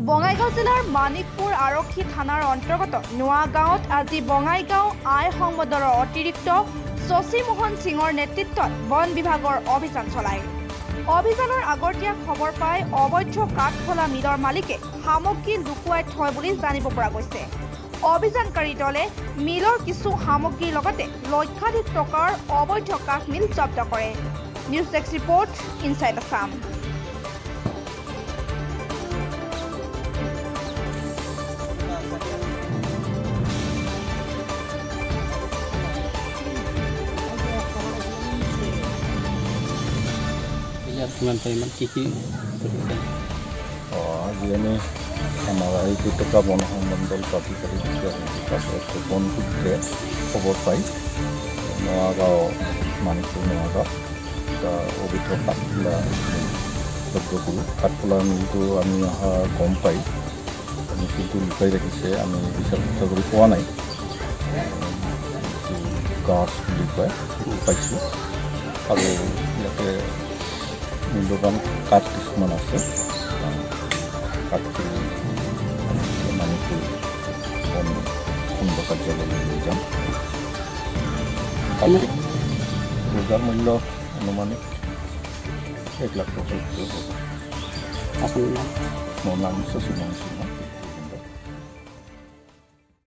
বঙাইগাঁও জিলাৰ মানিকপুৰ আৰক্ষী থানাৰ অন্তৰ্গত নোৱাগাঁৱত আজি বঙাইগাঁও আই সংগ দলৰ অতিৰিক্ত শশী মোহন সিঙৰ নেতৃত্বত বন বিভাগৰ অভিযান চলায়। অভিযানৰ আগতীয়া খবৰ পাই অবৈধ কাঠফলা মিলৰ মালিকে সামগ্ৰী লুকুৱাই থয় বুলি জানিব পৰা গৈছে। অভিযানকাৰী দলে মিলৰ কিছু সামগ্ৰীৰ লগতে লক্ষাধিক টকাৰ অবৈধ কাঠ মিল জব্দ কৰে। News desk report inside Assam. আজি আমি আমাৰ এই উপত্যকা বন সংমণ্ডল প্ৰাধিকাৰী বিকাশৰ বন সূত্ৰে খবৰ পাই নোৱাগাঁও মানিকপুৰ নোৱাগাঁও এটা অবৈধ কাঠফুলা জব্দ কৰোঁ। কাঠফুলা মিলটো আমি অহা গম পাই মিলটো লুকাই ৰাখিছে, আমি বিচাৰ চেষ্টা কৰি পোৱা নাই। গাছ বুলি কয় পাইছোঁ আৰু ইয়াতে মূল্যৱান কাঠ কিছুমান আছে। কাঠখিনি মানিকপুৰ বন খণ্ড কাৰ্যালয়লৈ লৈ যাম। বজাৰ মূল্য অনুমানিক 1 লাখ টকাৰ ভিতৰত হ'ব। মোৰ নাম শশী মোহন সিং।